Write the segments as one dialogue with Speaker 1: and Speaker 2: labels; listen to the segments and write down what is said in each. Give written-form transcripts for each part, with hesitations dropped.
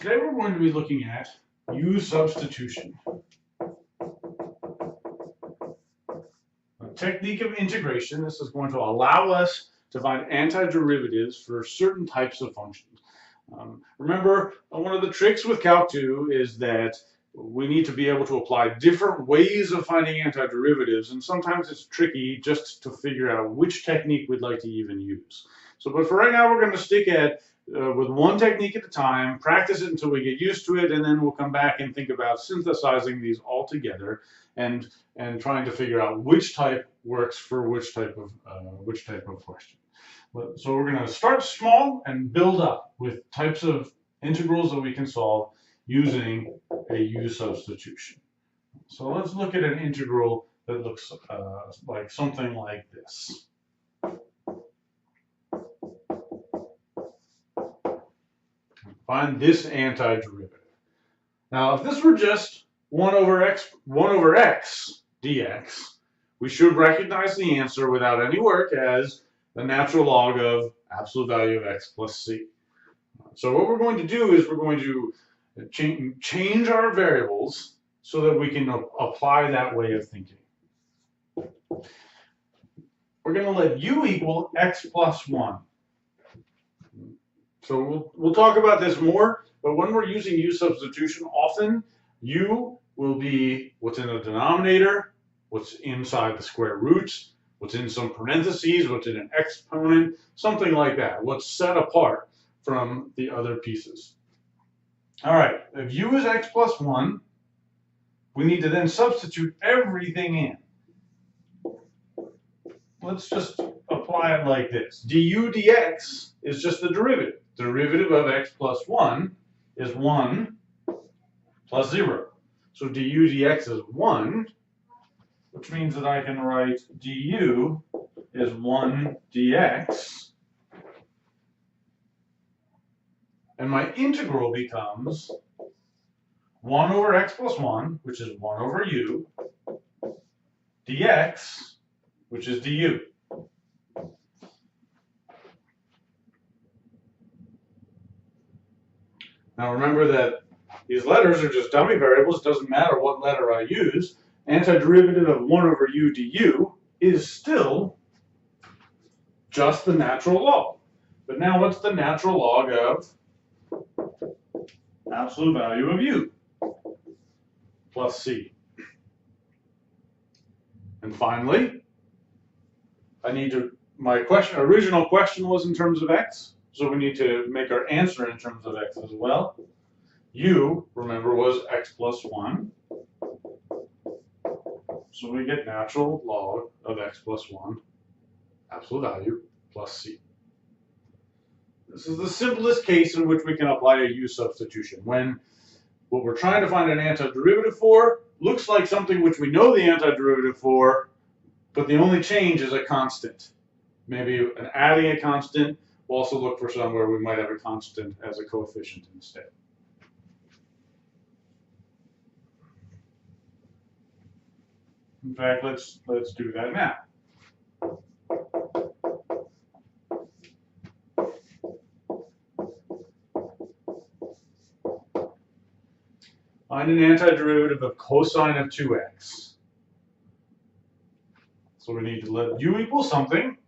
Speaker 1: Today we're going to be looking at U substitution, a technique of integration. This is going to allow us to find antiderivatives for certain types of functions. Remember, one of the tricks with Calc II is that we need to be able to apply different ways of finding antiderivatives, and sometimes it's tricky just to figure out which technique we'd like to even use. But for right now, we're going to stick at with one technique at a time, practice it until we get used to it, and then we'll come back and think about synthesizing these all together and trying to figure out which type works for which type of question. So we're going to start small and build up with types of integrals that we can solve using a U substitution. So let's look at an integral that looks like something like this. Find this antiderivative. Now, if this were just 1 over x dx, we should recognize the answer without any work as the natural log of absolute value of x plus c. So what we're going to do is we're going to change our variables so that we can apply that way of thinking. We're going to let u equal x plus 1. So we'll talk about this more, but when we're using U substitution, often U will be what's in the denominator, what's inside the square roots, what's in some parentheses, what's in an exponent, something like that, what's set apart from the other pieces. All right, if U is x plus 1, we need to then substitute everything in. Let's just apply it like this. Du dx is just the derivative. Derivative of x plus 1 is 1 plus 0. So du dx is 1, which means that I can write du is 1 dx. And my integral becomes 1 over x plus 1, which is 1 over u, dx, which is du. Now remember that these letters are just dummy variables. It doesn't matter what letter I use. Antiderivative of 1 over u du is still just the natural log. But now what's the natural log of absolute value of u plus c? And finally, my original question was in terms of x. So we need to make our answer in terms of x as well. U, remember, was x plus 1. So we get natural log of x plus 1, absolute value, plus c. This is the simplest case in which we can apply a U substitution, when what we're trying to find an antiderivative for looks like something which we know the antiderivative for, but the only change is a constant. Maybe adding a constant. We'll also look for somewhere we might have a constant as a coefficient instead. In fact, let's do that now. Find an antiderivative of cosine of 2x. So we need to let u equal something.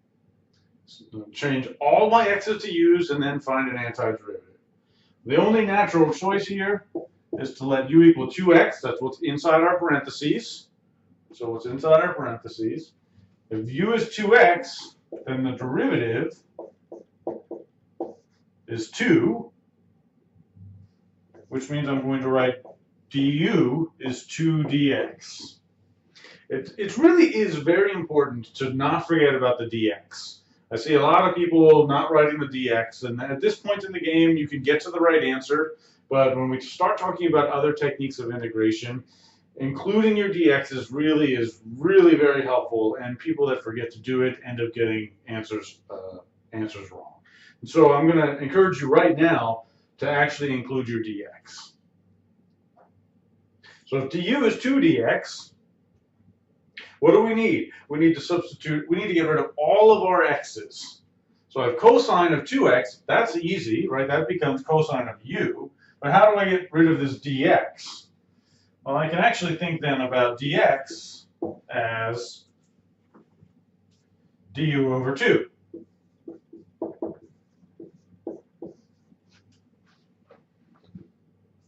Speaker 1: Change all my x's to u's and then find an antiderivative. The only natural choice here is to let u equal 2x. That's what's inside our parentheses. So what's inside our parentheses. If u is 2x, then the derivative is 2, which means I'm going to write du is 2 dx. It really is very important to not forget about the dx. I see a lot of people not writing the dx, and at this point in the game, you can get to the right answer, but when we start talking about other techniques of integration, including your dx is really very helpful, and people that forget to do it end up getting answers wrong. And so I'm going to encourage you right now to actually include your dx. So if du is 2 dx, what do we need? We need to get rid of all of our x's. So I have cosine of 2x, that's easy, right? That becomes cosine of u. But how do I get rid of this dx? Well, I can actually think then about dx as du over 2.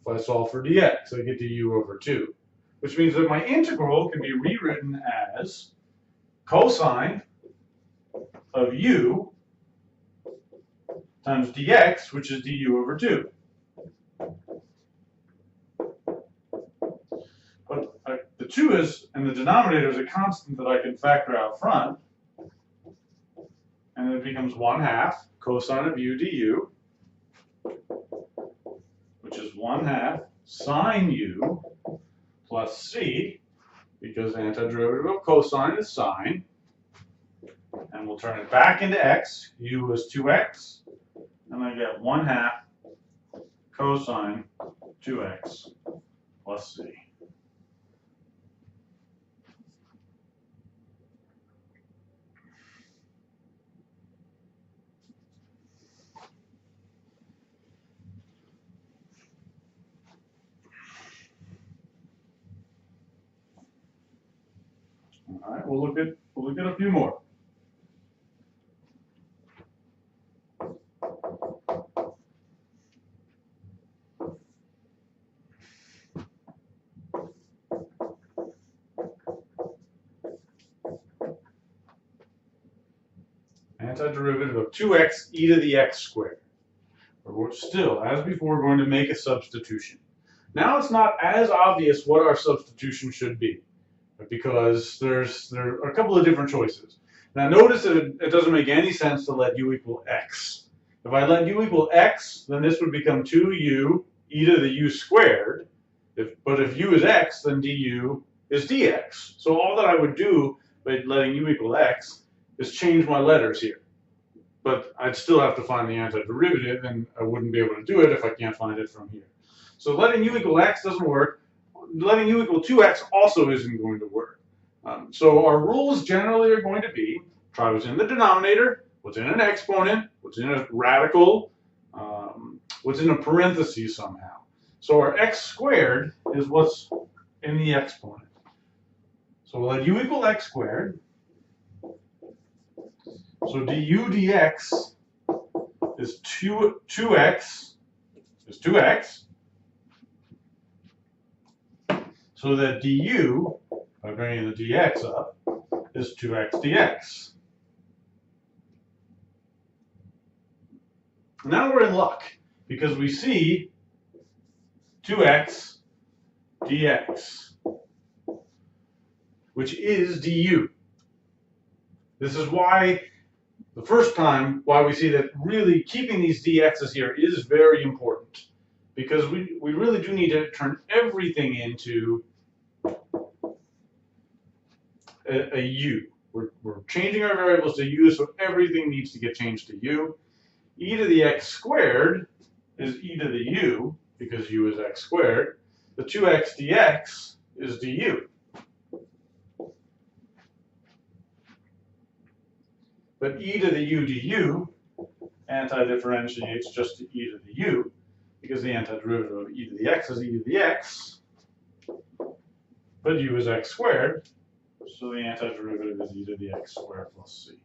Speaker 1: If I solve for dx, I get du over 2, which means that my integral can be rewritten as cosine of u times dx, which is du over 2. But the 2 is, and the denominator is a constant that I can factor out front, and it becomes 1/2 cosine of u du, which is 1/2 sine u plus c, because the antiderivative of cosine is sine, and we'll turn it back into x. U is 2x, and I get 1/2 cosine 2x plus c. All right, we'll look at a few more. Antiderivative of 2x e to the x squared. We're still, as before, going to make a substitution. Now it's not as obvious what our substitution should be, because there are a couple of different choices. Now notice that it doesn't make any sense to let u equal x. If I let u equal x, then this would become 2u e to the u squared. But if u is x, then du is dx. So all that I would do by letting u equal x is change my letters here. But I'd still have to find the antiderivative, and I wouldn't be able to do it if I can't find it from here. So letting u equal x doesn't work. Letting u equal 2x also isn't going to work. So our rules generally are going to be try what's in the denominator, what's in an exponent, what's in a radical, what's in a parenthesis somehow. So our x squared is what's in the exponent. So we'll let u equal x squared. So du dx is 2x is 2x. So that du, by bringing the dx up, is 2x dx. Now we're in luck, because we see 2x dx, which is du. This is why, the first time, why we see that really keeping these dx's here is very important, because we really do need to turn everything into a u. We're changing our variables to u, so everything needs to get changed to u. E to the x squared is e to the u, because u is x squared. The 2x dx is du. But e to the u du anti-differentiates just to e to the u, because the antiderivative of e to the x is e to the x, but u is x squared, so the antiderivative is e to the x squared plus c.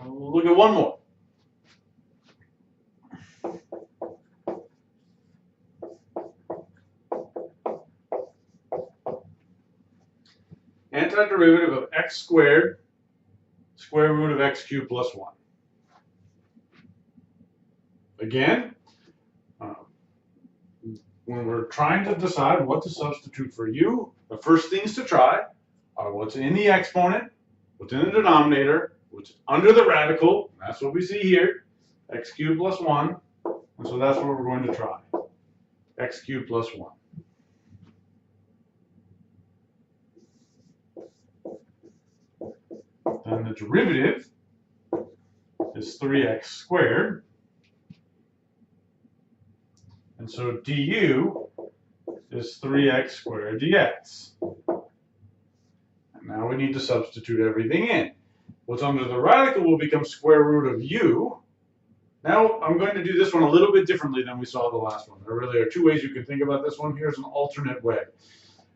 Speaker 1: We'll look at one more. Antiderivative of x squared, square root of x cubed plus 1. Again, when we're trying to decide what to substitute for u, the first things to try are what's in the exponent, what's in the denominator, what's under the radical. That's what we see here, x cubed plus 1. And so that's what we're going to try, x cubed plus 1. Then the derivative is 3x squared. And so du is 3x squared dx. And now we need to substitute everything in. What's under the radical will become square root of u. Now I'm going to do this one a little bit differently than we saw the last one. There really are two ways you can think about this one. Here's an alternate way.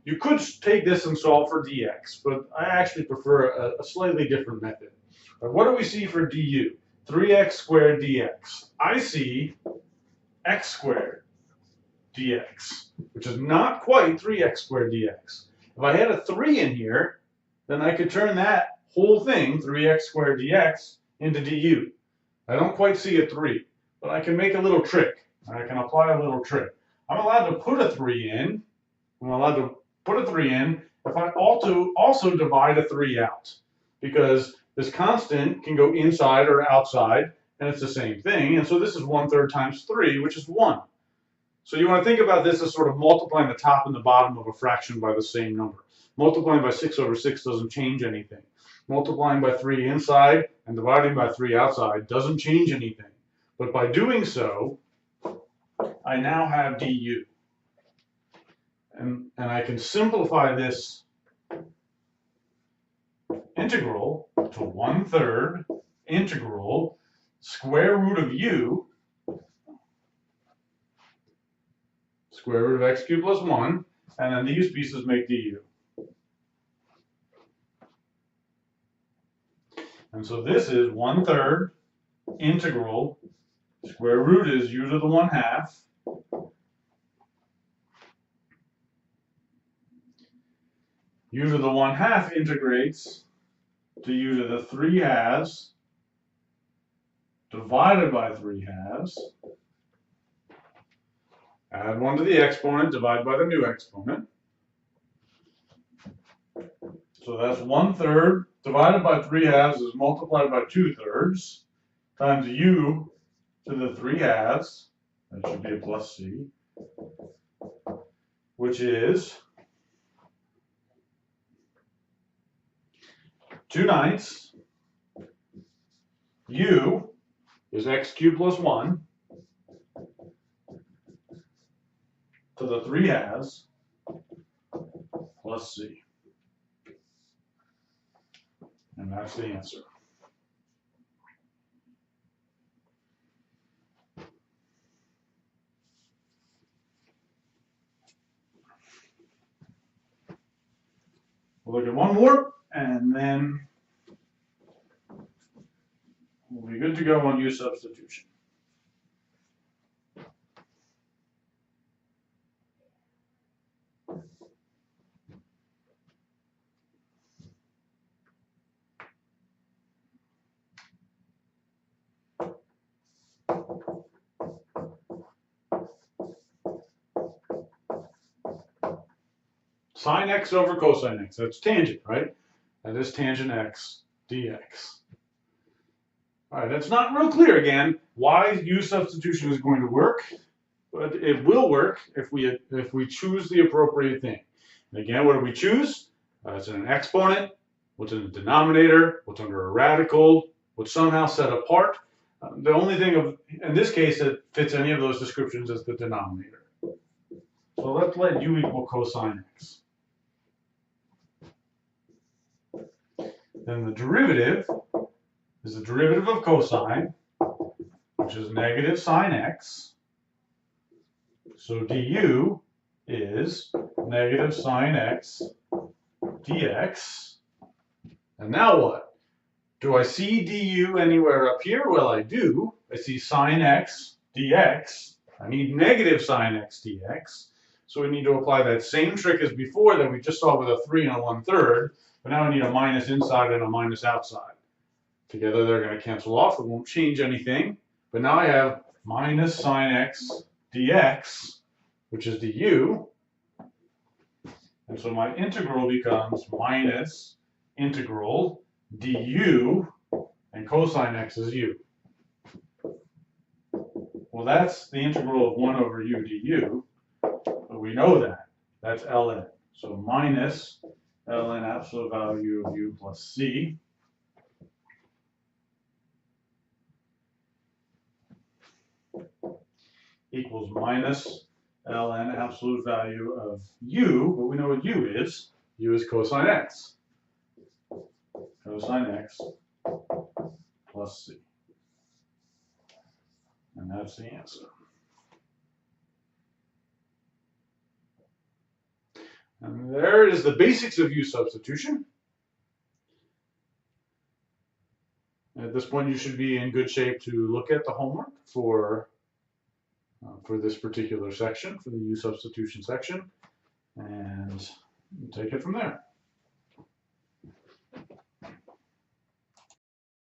Speaker 1: You could take this and solve for dx, but I actually prefer a slightly different method. What do we see for du? 3x squared dx. I see x squared dx, which is not quite 3x squared dx. If I had a 3 in here, then I could turn that whole thing, 3x squared dx, into du. I don't quite see a 3, but I can make a little trick. I can apply a little trick. I'm allowed to put a 3 in. I'm allowed to put a 3 in if I also divide a 3 out, because this constant can go inside or outside, and it's the same thing. And so this is 1/3 times 3, which is 1. So you want to think about this as sort of multiplying the top and the bottom of a fraction by the same number. Multiplying by 6/6 doesn't change anything. Multiplying by 3 inside and dividing by 3 outside doesn't change anything. But by doing so, I now have du. And I can simplify this integral to 1/3 integral square root of u, square root of x cubed plus 1, and then these pieces make du. And so this is 1/3 integral square root is u to the 1/2 u to the 1/2 integrates to u to the 3/2 divided by 3/2. Add 1 to the exponent, divide by the new exponent. So that's 1/3 divided by 3/2 is multiplied by 2/3 times u to the 3/2. That should be a plus c, which is 2/9. U is x cubed plus 1 to the 3/2 plus c. And that's the answer. We'll look at one more, and then we'll be good to go on u substitution. Sine x over cosine x. That's tangent, right? That is tangent x dx. All right, it's not real clear again why u substitution is going to work, but it will work if we choose the appropriate thing. And again, what do we choose? It's an exponent, what's in the denominator, what's under a radical, what's somehow set apart. The only thing in this case that fits any of those descriptions is the denominator. So let's let u equal cosine x. Then the derivative is the derivative of cosine, which is negative sine x. So du is negative sine x dx. And now what? Do I see du anywhere up here? Well, I do. I see sine x dx. I need negative sine x dx. So we need to apply that same trick as before that we just saw with a 3 and a 1/3. But now I need a minus inside and a minus outside. Together they're going to cancel off. It won't change anything. But now I have minus sine x dx, which is du. And so my integral becomes minus integral du, and cosine x is u. Well, that's the integral of 1 over u du, but we know that. That's ln. So minus ln absolute value of u plus c. equals minus ln absolute value of u, but we know what u is. U is cosine x. Cosine x plus c. And that's the answer. And there is the basics of u substitution. At this point, you should be in good shape to look at the homework for this particular section, for the u substitution section, and take it from there.